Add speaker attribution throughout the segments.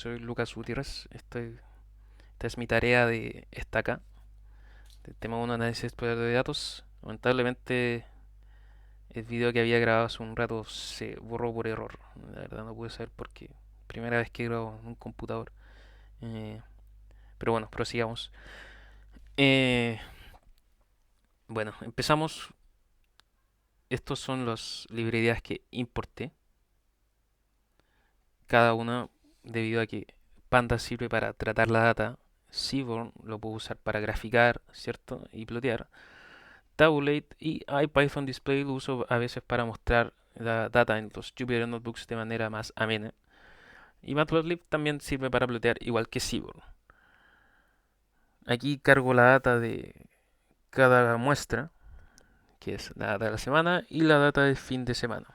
Speaker 1: soy Lucas Gutiérrez. Esta es mi tarea de estaca, de tema 1, análisis explorador de datos. Lamentablemente, el video que había grabado hace un rato se borró por error. La verdad no pude saber por qué. Primera vez que grabo en un computador. Eh, pero bueno, prosigamos. Eh, bueno, empezamos. Estos son las librerías que importé. Cada una debido a que Panda sirve para tratar la data. Seaborn lo puedo usar para graficar, ¿cierto? Y plotear. Tabulate y IPython Display lo uso a veces para mostrar la data en los Jupyter Notebooks de manera más amena. Y Matplotlib también sirve para plotear igual que Seaborn. Aquí cargo la data de cada muestra, que es la data de la semana y la data del fin de semana.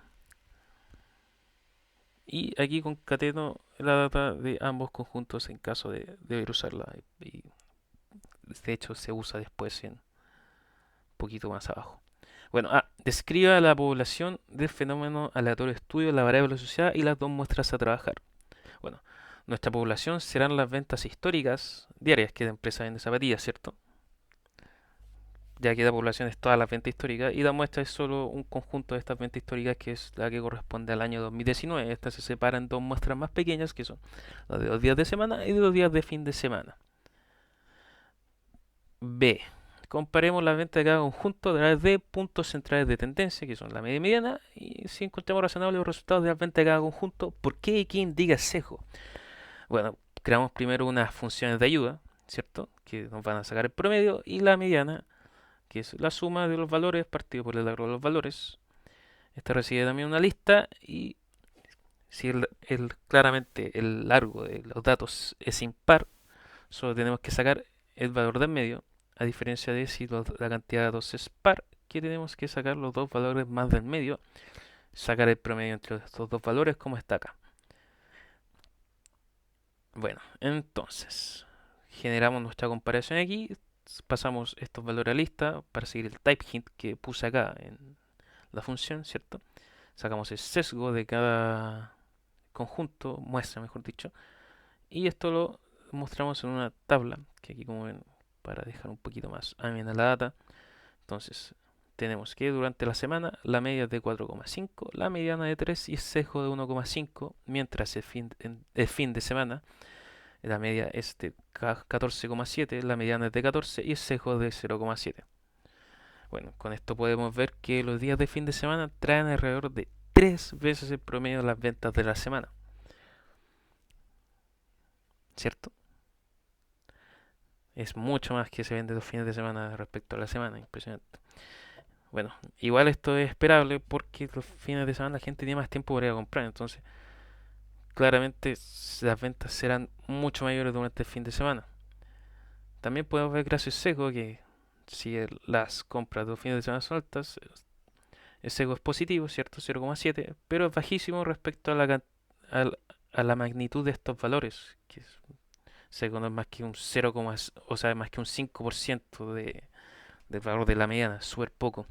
Speaker 1: Y aquí concateno la data de ambos conjuntos en caso de deber usarla. Y de hecho se usa después en un poquito más abajo. Bueno, describa la población del fenómeno aleatorio de estudio, la variable asociada y las dos muestras a trabajar. Bueno, nuestra población serán las ventas históricas diarias que la empresa vende zapatillas, ¿cierto? Ya que la población es toda la venta histórica y la muestra es solo un conjunto de estas ventas históricas que es la que corresponde al año 2019. Estas se separan en dos muestras más pequeñas que son las de los días de semana y de los días de fin de semana. B. Comparemos las ventas de cada conjunto a través de puntos centrales de tendencia, que son la media y mediana, y si encontramos razonables los resultados de las ventas de cada conjunto, ¿por qué y qué indica sesgo? Bueno, creamos primero unas funciones de ayuda, ¿cierto? Que nos van a sacar el promedio, y la mediana, que es la suma de los valores partido por el largo de los valores. Esta recibe también una lista, y si claramente el largo de los datos es impar, solo tenemos que sacar el valor del medio, a diferencia de si la cantidad de datos es par, que tenemos que sacar los dos valores más del medio, sacar el promedio entre estos dos valores como está acá. Bueno, entonces generamos nuestra comparación aquí, pasamos estos valores a lista para seguir el type hint que puse acá en la función, ¿cierto? Sacamos el sesgo de cada conjunto, muestra mejor dicho, y esto lo mostramos en una tabla, que aquí como ven, para dejar un poquito más amena la data. Entonces, tenemos que durante la semana la media es de 4,5, la mediana de 3 y el sesgo de 1,5, mientras el fin de semana la media es de 14,7, la mediana es de 14 y el sesgo de 0,7. Bueno, con esto podemos ver que los días de fin de semana traen alrededor de 3 veces el promedio de las ventas de la semana, ¿cierto? Es mucho más que se vende los fines de semana respecto a la semana, impresionante. Bueno, igual esto es esperable porque los fines de semana la gente tiene más tiempo para ir a comprar, entonces claramente las ventas serán mucho mayores durante el fin de semana. También podemos ver gracias al sesgo que si las compras de los fines de semana son altas, el sesgo es positivo, ¿cierto? 0,7, pero es bajísimo respecto a a la magnitud de estos valores, que es, sesgo no es más que un 0, o sea, más que un 5% del valor de la mediana, súper poco.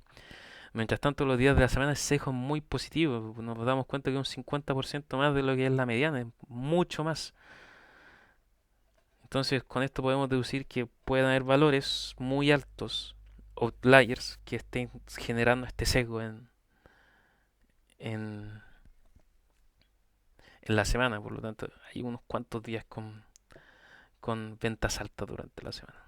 Speaker 1: Mientras tanto, los días de la semana el sesgo es muy positivo. Nos damos cuenta que es un 50% más de lo que es la mediana, es mucho más. Entonces, con esto podemos deducir que pueden haber valores muy altos, outliers, que estén generando este sesgo en, en la semana. Por lo tanto, hay unos cuantos días con ventas altas durante la semana.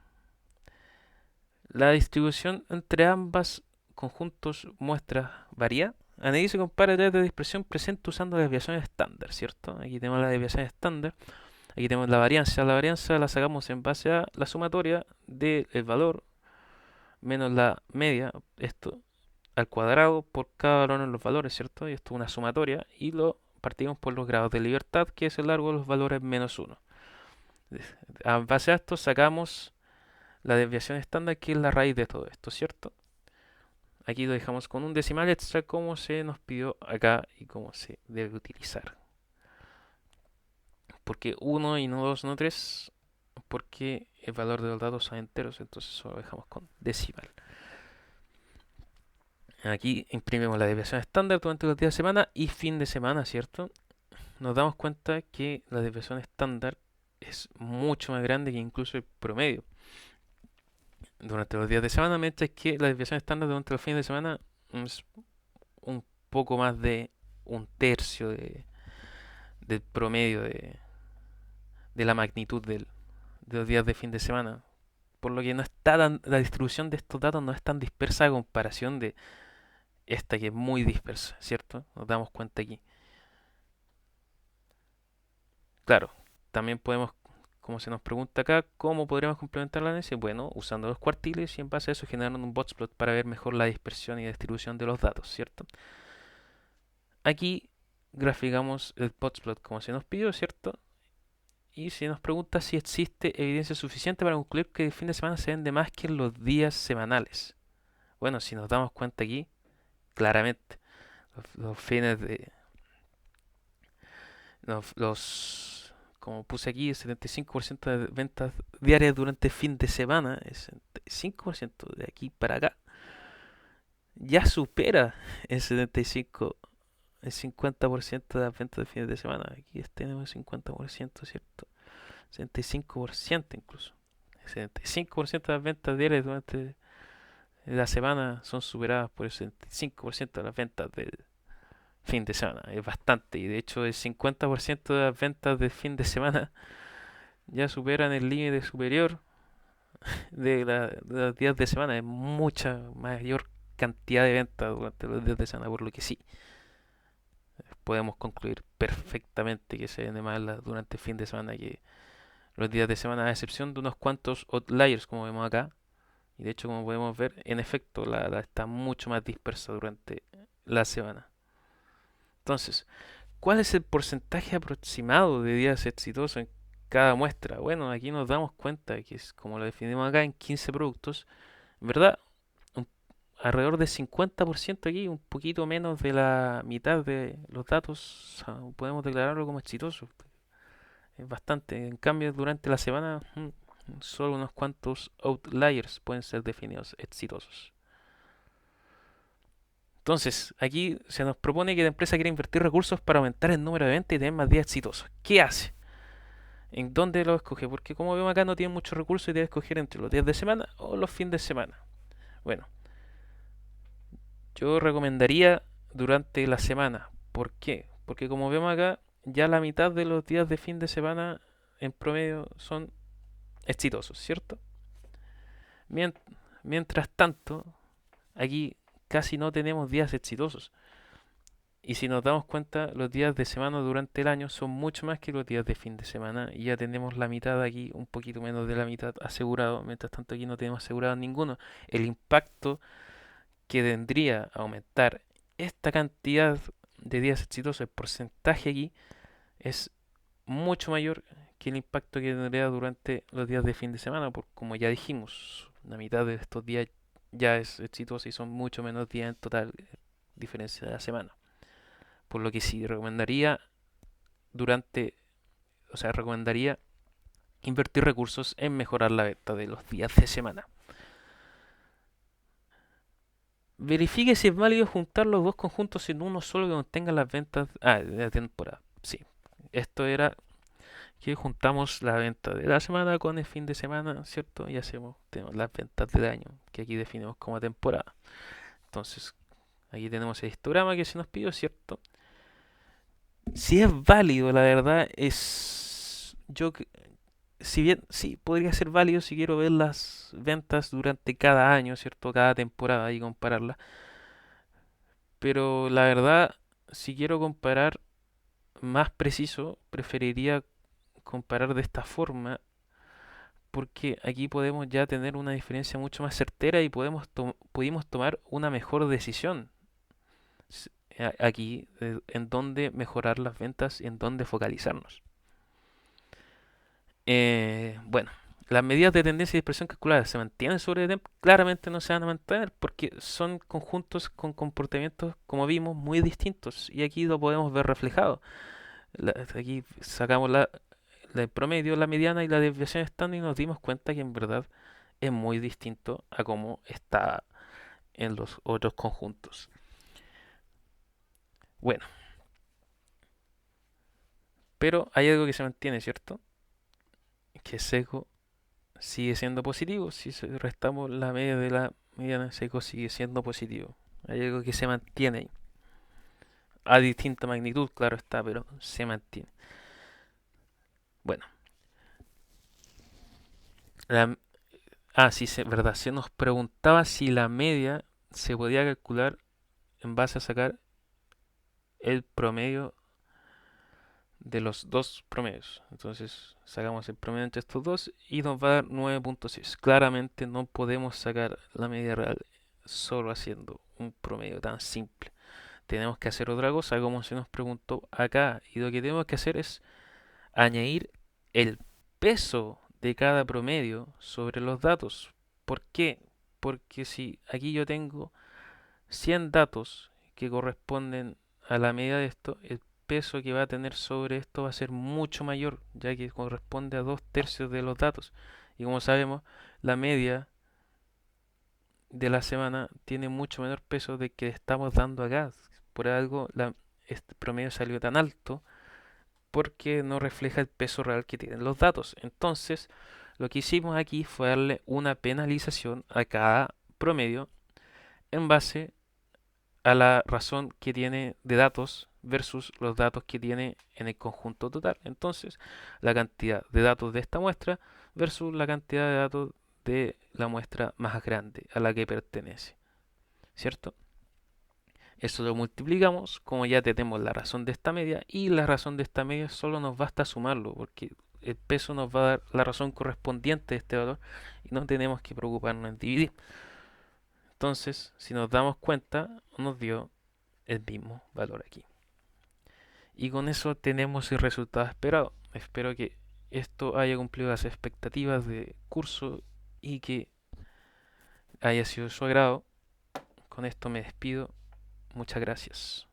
Speaker 1: La distribución entre ambas conjuntos muestras varía. Analiza y compara través de dispersión presente usando la desviación estándar, ¿cierto? Aquí tenemos la desviación estándar. Aquí tenemos la varianza. La varianza la sacamos en base a la sumatoria del valor menos la media, esto al cuadrado por cada valor en los valores, ¿cierto? Y esto es una sumatoria y lo partimos por los grados de libertad, que es el largo de los valores menos uno. A base a esto sacamos la desviación estándar, que es la raíz de todo esto, ¿cierto? Aquí lo dejamos con un decimal extra como se nos pidió acá y cómo se debe utilizar. ¿Por qué 1 y no 2, no 3? Porque el valor de los datos son enteros, entonces solo dejamos con decimal. Aquí imprimimos la desviación estándar durante los días de semana y fin de semana, ¿cierto? nos damos cuenta que la desviación estándar es mucho más grande que incluso el promedio durante los días de semana, mientras que la desviación estándar durante los fines de semana es un poco más de un tercio del promedio de la magnitud de los días de fin de semana. Por lo que no está la distribución de estos datos no es tan dispersa a comparación de esta que es muy dispersa, ¿cierto? Nos damos cuenta aquí. Claro, también podemos, como se nos pregunta acá, ¿cómo podríamos complementar la análisis? Bueno, usando los cuartiles y en base a eso generando un boxplot para ver mejor la dispersión y distribución de los datos, ¿cierto? Aquí graficamos el boxplot como se nos pidió, ¿cierto? Y se nos pregunta si existe evidencia suficiente para concluir que el fin de semana se vende más que en los días semanales. Bueno, si nos damos cuenta aquí, claramente, los fines de, como puse aquí, el 75% de ventas diarias durante el fin de semana, el 75% de aquí para acá, ya supera el 75, el 50% de las ventas de fines de semana. Aquí tenemos el 50%, ¿cierto? 75% incluso. El 75% de las ventas diarias durante la semana son superadas por el 75% de las ventas del fin de semana. Es bastante. Y de hecho el 50% de las ventas del fin de semana ya superan el límite superior de los días de semana. Es mucha mayor cantidad de ventas durante los días de semana. Por lo que sí, podemos concluir perfectamente que se vende más durante el fin de semana que los días de semana, a excepción de unos cuantos outliers como vemos acá. Y de hecho, como podemos ver, en efecto, la está mucho más dispersa durante la semana. Entonces, ¿cuál es el porcentaje aproximado de días exitosos en cada muestra? Bueno, aquí nos damos cuenta que es como lo definimos acá en 15 productos, en verdad, un- alrededor del 50% aquí, un poquito menos de la mitad de los datos, podemos declararlo como exitoso. Es bastante. En cambio, durante la semana, solo unos cuantos outliers pueden ser definidos exitosos. Entonces, aquí se nos propone que la empresa quiere invertir recursos para aumentar el número de ventas y tener más días exitosos. ¿Qué hace? ¿En dónde lo escoge? Porque como vemos acá no tiene muchos recursos y debe escoger entre los días de semana o los fines de semana. Bueno, yo recomendaría durante la semana. ¿Por qué? Porque como vemos acá, ya la mitad de los días de fin de semana en promedio son exitosos, ¿cierto? Mien- Mientras tanto, aquí casi no tenemos días exitosos. Y si nos damos cuenta, los días de semana durante el año son mucho más que los días de fin de semana. Y ya tenemos la mitad aquí, un poquito menos de la mitad asegurado. Mientras tanto aquí no tenemos asegurado ninguno. El impacto que tendría aumentar esta cantidad de días exitosos, el porcentaje aquí, es mucho mayor que el impacto que tendría durante los días de fin de semana. Porque como ya dijimos, la mitad de estos días ya es exitosa y son mucho menos días en total, diferencia de la semana. Por lo que sí, recomendaría durante, o sea, recomendaría invertir recursos en mejorar la venta de los días de semana. Verifique si es válido juntar los dos conjuntos en uno solo que contenga las ventas de la temporada. Sí, esto era que juntamos la venta de la semana con el fin de semana, ¿cierto? Y tenemos las ventas del año, que aquí definimos como temporada. Entonces, aquí tenemos el histograma que se nos pidió, ¿cierto? Si es válido, la verdad es si bien sí podría ser válido si quiero ver las ventas durante cada año, ¿cierto? Cada temporada y compararlas. Pero la verdad, si quiero comparar más preciso, preferiría comparar de esta forma porque aquí podemos ya tener una diferencia mucho más certera y pudimos tomar una mejor decisión aquí en dónde mejorar las ventas y en dónde focalizarnos. Bueno, las medidas de tendencia y dispersión calculadas se mantienen sobre el tiempo, claramente no se van a mantener porque son conjuntos con comportamientos, como vimos, muy distintos y aquí lo podemos ver reflejado. Aquí sacamos el promedio, la mediana y la desviación estándar y nos dimos cuenta que en verdad es muy distinto a cómo está en los otros conjuntos. Bueno, Pero hay algo que se mantiene, ¿cierto? Que seco sigue siendo positivo. Si restamos la media de la mediana, seco sigue siendo positivo. Hay algo que se mantiene ahí. A distinta magnitud, claro está, pero se mantiene. Bueno, la, sí, verdad. Se nos preguntaba si la media se podía calcular en base a sacar el promedio de los dos promedios. Entonces sacamos el promedio entre estos dos y nos va a dar 9.6. Claramente no podemos sacar la media real solo haciendo un promedio tan simple. Tenemos que hacer otra cosa como se nos preguntó acá. Y lo que tenemos que hacer es añadir el peso de cada promedio sobre los datos. ¿Por qué? Porque si aquí yo tengo 100 datos que corresponden a la medida de esto, el peso que va a tener sobre esto va a ser mucho mayor, ya que corresponde a 2/3 de los datos. Y como sabemos, la media de la semana tiene mucho menor peso de que estamos dando acá. Por algo este promedio salió tan alto porque no refleja el peso real que tienen los datos. Entonces, lo que hicimos aquí fue darle una penalización a cada promedio en base a la razón que tiene de datos versus los datos que tiene en el conjunto total. Entonces, la cantidad de datos de esta muestra versus la cantidad de datos de la muestra más grande a la que pertenece, ¿cierto? Eso lo multiplicamos, como ya tenemos la razón de esta media, y la razón de esta media solo nos basta sumarlo, porque el peso nos va a dar la razón correspondiente de este valor y no tenemos que preocuparnos en dividir. Entonces, si nos damos cuenta, nos dio el mismo valor aquí. Y con eso tenemos el resultado esperado. Espero que esto haya cumplido las expectativas de curso y que haya sido de su agrado. Con esto me despido. Muchas gracias.